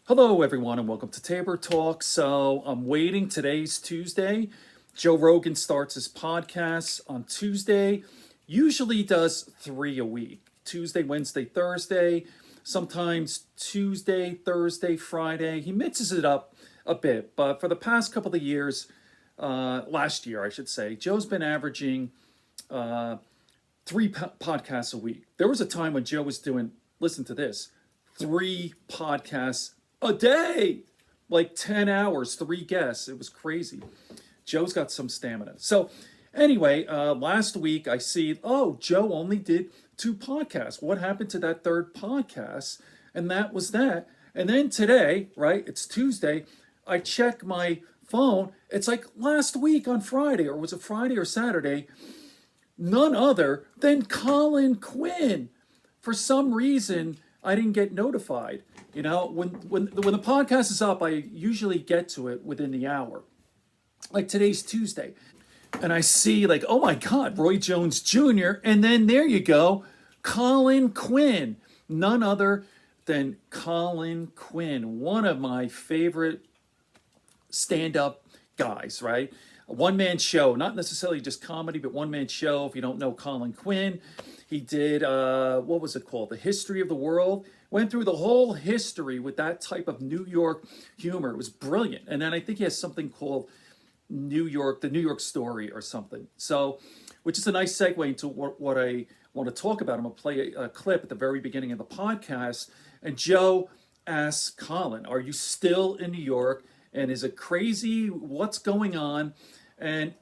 Hello, everyone, and welcome to Tabor Talk. So I'm waiting. Today's Tuesday. Joe Rogan starts his podcast on Tuesday. Usually does 3 a week: Tuesday, Wednesday, Thursday. Sometimes Tuesday, Thursday, Friday. He mixes it up a bit. But for the past couple of years, last year, I should say, Joe's been averaging podcasts a week. There was a time when Joe was doing, listen to this, 3 podcasts a day, like 10 hours, 3 guests. It was crazy. Joe's got some stamina. So, anyway, last week I see, oh, Joe only did 2 podcasts. What happened to that third podcast? And that was that. And then today, right, it's Tuesday, I check my phone. It's like last week on Friday, or was it Friday or Saturday? None other than Colin Quinn. For some reason, I didn't get notified. You know, when the podcast is up, I usually get to it within the hour. Like today's Tuesday. And I see like, oh my God, Roy Jones Jr. And then there you go, Colin Quinn. None other than Colin Quinn, one of my favorite stand-up guys, right? A one-man show, not necessarily just comedy, but one-man show. If you don't know Colin Quinn, he did, what was it called? The History of the World. Went through the whole history with that type of New York humor. It was brilliant. And then I think he has something called the New York Story or something. So, which is a nice segue into what I want to talk about. I'm going to play a clip at the very beginning of the podcast. And Joe asks Colin, are you still in New York? And is it crazy? What's going on? And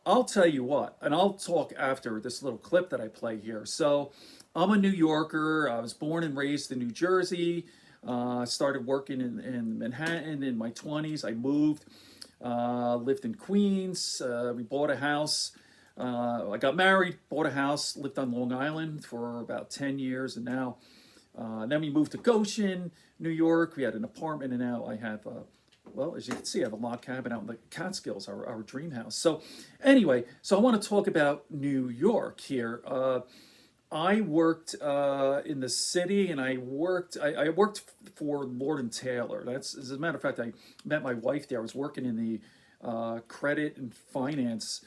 I'll tell you what, and I'll talk after this little clip that I play here. So I'm a New Yorker. I was born and raised in New Jersey. I started working in Manhattan in my 20s. I moved, lived in Queens. We bought a house. I got married, bought a house, lived on Long Island for about 10 years. And now, then we moved to Goshen, New York. We had an apartment, and now I have well, as you can see, I have a log cabin out in the Catskills, our dream house. So anyway, so I want to talk about New York here. I worked in the city, and I worked for Lord & Taylor. That's, as a matter of fact, I met my wife there. I was working in the credit and finance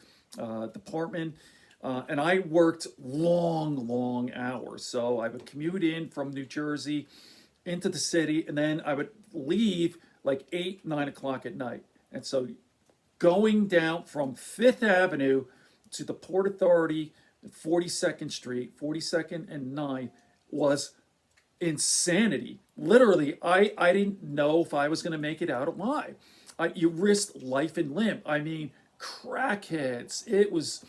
department. And I worked long hours. So I would commute in from New Jersey into the city, and then I would leave like 8, 9 o'clock at night. And so going down from Fifth Avenue to the Port Authority, 42nd Street, 42nd and 9 was insanity. Literally, I didn't know if I was going to make it out alive. You risked life and limb. I mean, crackheads. It was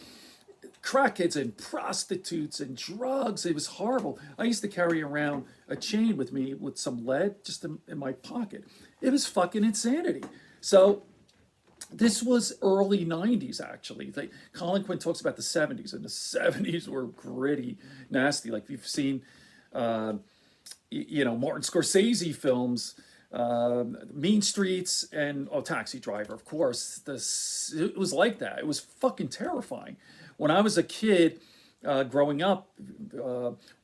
crackheads and prostitutes and drugs. It was horrible. I used to carry around a chain with me with some lead just in my pocket. It was fucking insanity. So this was early 90s, actually. Like, Colin Quinn talks about the 70s, and the 70s were gritty, nasty. Like, you've seen, Martin Scorsese films, Mean Streets, and Taxi Driver, of course. It was like that. It was fucking terrifying. When I was a kid, growing up,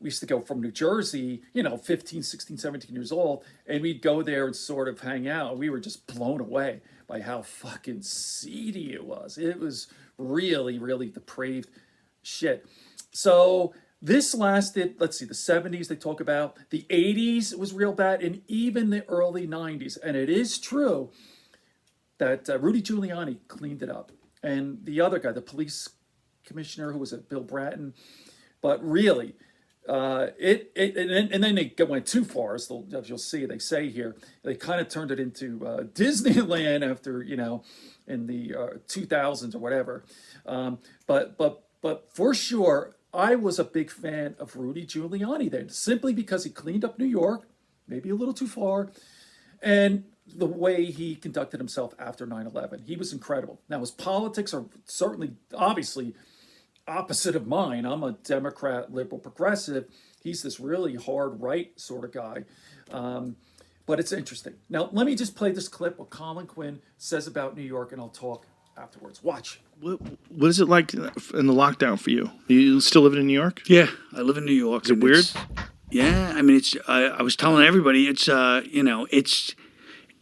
we used to go from New Jersey, 15, 16, 17 years old, and we'd go there and sort of hang out. We were just blown away by how fucking seedy it was. It was really, really depraved shit. So this lasted, let's see, the 70s they talk about, the 80s it was real bad, and even the early 90s. And it is true that Rudy Giuliani cleaned it up. And the other guy, the police commissioner, who was it, Bill Bratton. But really, and then they went too far, as you'll see. They say here they kind of turned it into Disneyland after, in the 2000s or whatever. But for sure, I was a big fan of Rudy Giuliani then, simply because he cleaned up New York, maybe a little too far, and the way he conducted himself after 9/11. He was incredible. Now, his politics are certainly, obviously, opposite of mine. I'm a Democrat, liberal, progressive. He's this really hard right sort of guy. But it's interesting. Now, let me just play this clip what Colin Quinn says about New York, and I'll talk afterwards. Watch. What is it like in the lockdown for you? You still living in New York? Yeah, I live in New York. Is it weird? Yeah, I mean, I was telling everybody, it's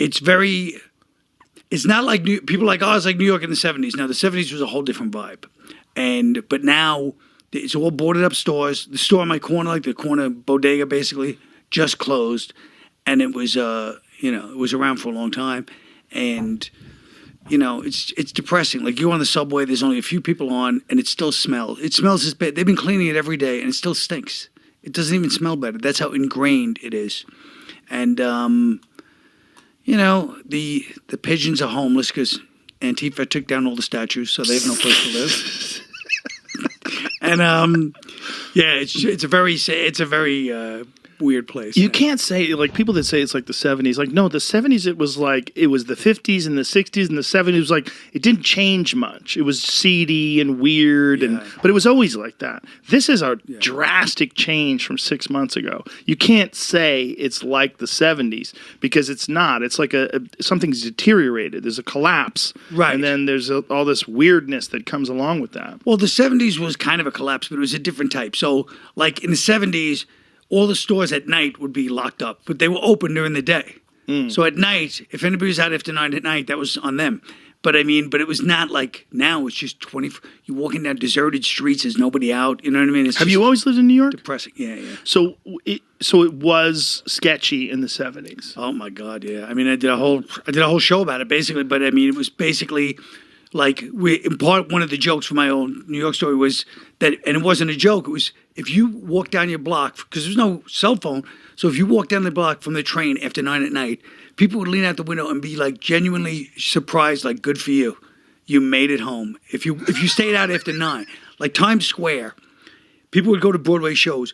It's not like people are like, oh, it's like New York in the 70s. Now, the 70s was a whole different vibe. But now it's all boarded up stores. The store on my corner, like the corner bodega basically, just closed. And it was, it was around for a long time. And, it's depressing. Like you're on the subway, there's only a few people on, and it still smells. It smells as bad. They've been cleaning it every day, and it still stinks. It doesn't even smell better. That's how ingrained it is. And, the pigeons are homeless because Antifa took down all the statues, so they have no place to live. And it's a very weird place. You can't say, like, people that say it's like the 70s. Like, no, the 70s, it was the 50s and the 60s and the 70s. It was like, it didn't change much. It was seedy and weird, but it was always like that. This is a drastic change from 6 months ago. You can't say it's like the 70s because it's not. It's like something's deteriorated. There's a collapse. Right. And then there's all this weirdness that comes along with that. Well, the 70s was kind of a collapse, but it was a different type. So, like, in the 70s, all the stores at night would be locked up, but they were open during the day. So at night, if anybody was out after 9 at night, that was on them. But it was not like now. It's just you're walking down deserted streets. There's nobody out. You know what I mean? Have you always lived in New York? Depressing. Yeah. So it was sketchy in the 70s. Oh my God, yeah. I mean, I did a whole show about it basically. But I mean, it was basically like in part one of the jokes for my own New York story was that, and it wasn't a joke. It was if you walk down your block because there's no cell phone. So if you walk down the block from the train after 9 at night, people would lean out the window and be like genuinely surprised, like, good for you. You made it home. If you stayed out after 9, like Times Square, people would go to Broadway shows.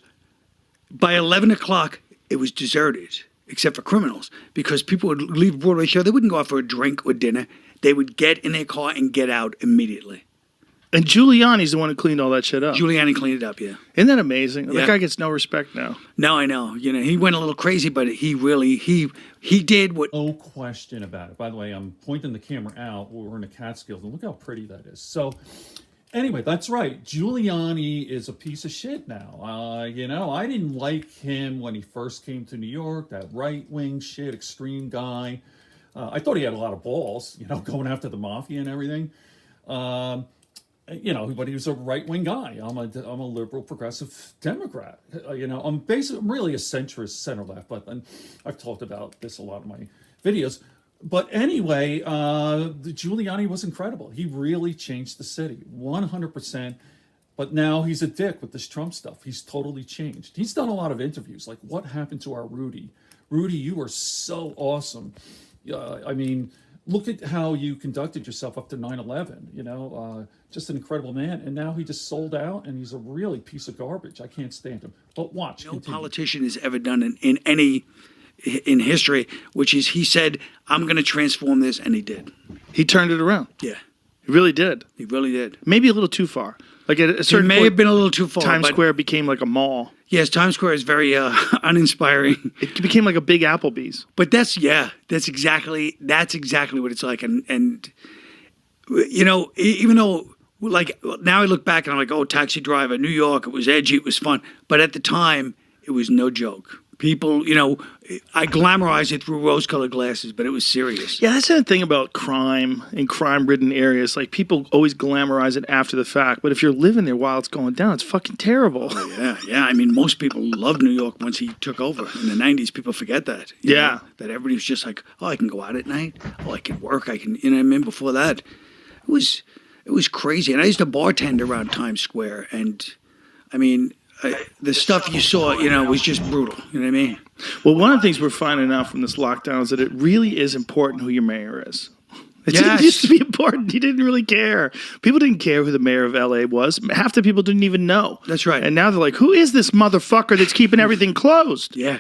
By 11 o'clock, it was deserted, except for criminals, because people would leave a Broadway show. They wouldn't go out for a drink or dinner. They would get in their car and get out immediately. And Giuliani's the one who cleaned all that shit up. Giuliani cleaned it up, yeah. Isn't that amazing? Yeah. That guy gets no respect now. No, I know. He went a little crazy, but he really, he did what... No question about it. By the way, I'm pointing the camera out. We're in the Catskills, and look how pretty that is. So, anyway, that's right. Giuliani is a piece of shit now. I didn't like him when he first came to New York, that right-wing shit, extreme guy. I thought he had a lot of balls, going after the mafia and everything. But he was a right-wing guy. I'm a liberal, progressive Democrat. I'm really a centrist, center-left, but I've talked about this a lot in my videos. But anyway, the Giuliani was incredible. He really changed the city, 100%. But now he's a dick with this Trump stuff. He's totally changed. He's done a lot of interviews, like, what happened to our Rudy? Rudy, you are so awesome. Look at how you conducted yourself up to 9/11, just an incredible man. And now he just sold out, and he's a really piece of garbage. I can't stand him. But watch. No continue. politician has ever done in history, which is he said, I'm going to transform this, and he did. He turned it around. Yeah. He really did. He really did. Maybe a little too far. Like at a certain It may point, have been a little too far. Times Square became like a mall. Yes, Times Square is very uninspiring. It became like a big Applebee's. But that's exactly what it's like. And even though, like, now I look back and I'm like, oh, Taxi Driver, New York, it was edgy, it was fun. But at the time, it was no joke. People, I glamorized it through rose-colored glasses, but it was serious. Yeah, that's the thing about crime in crime-ridden areas. Like, people always glamorize it after the fact, but if you're living there while it's going down, it's fucking terrible. Oh, yeah. I mean, most people loved New York once he took over. In the 90s, people forget that. You know, that everybody was just like, oh, I can go out at night. Oh, I can work. I can, before that, it was crazy. And I used to bartend around Times Square, and, I mean... the stuff you saw, was just brutal. You know what I mean? Well, one of the things we're finding out from this lockdown is that it really is important who your mayor is. It used to be important. He didn't really care. People didn't care who the mayor of L.A. was. Half the people didn't even know. That's right. And now they're like, who is this motherfucker that's keeping everything closed? Yeah.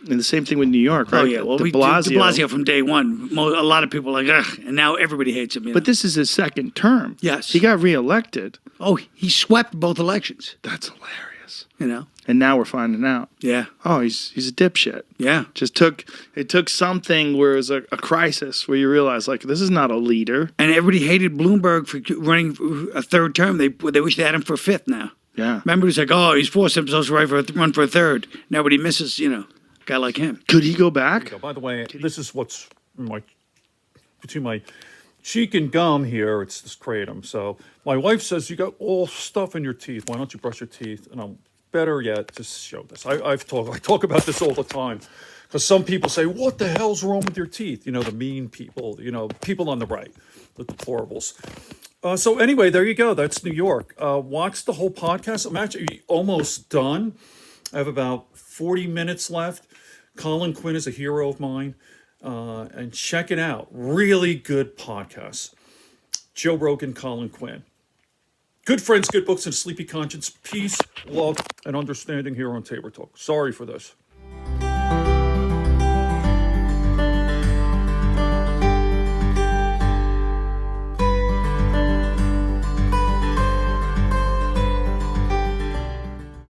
And the same thing with New York, right? Oh, yeah. Well, de Blasio from day one. A lot of people were like, ugh, and now everybody hates him. But this is his second term. Yes. He got reelected. Oh, he swept both elections. That's hilarious. And now we're finding out. Yeah. Oh, he's a dipshit. Yeah. It took something where it was a crisis where you realize, like, this is not a leader. And everybody hated Bloomberg for running a third term. They wish they had him for a fifth now. Yeah. Remember, it was like, oh, he's forced himself to run for a third. Now, but he misses, guy like him. Could he go back? By the way, this is what's between my cheek and gum here. It's this kratom. So my wife says, you got all stuff in your teeth. Why don't you brush your teeth? And I'm better yet, just show this. I talk about this all the time. Because some people say, what the hell's wrong with your teeth? You know, the mean people, you know, people on the right, the deplorables. So anyway, there you go. That's New York. Watch the whole podcast. I'm actually almost done. I have about 40 minutes left. Colin Quinn is a hero of mine. And check it out. Really good podcast. Joe Rogan, Colin Quinn. Good friends, good books, and a sleepy conscience. Peace, love, and understanding here on Tabor Talk. Sorry for this.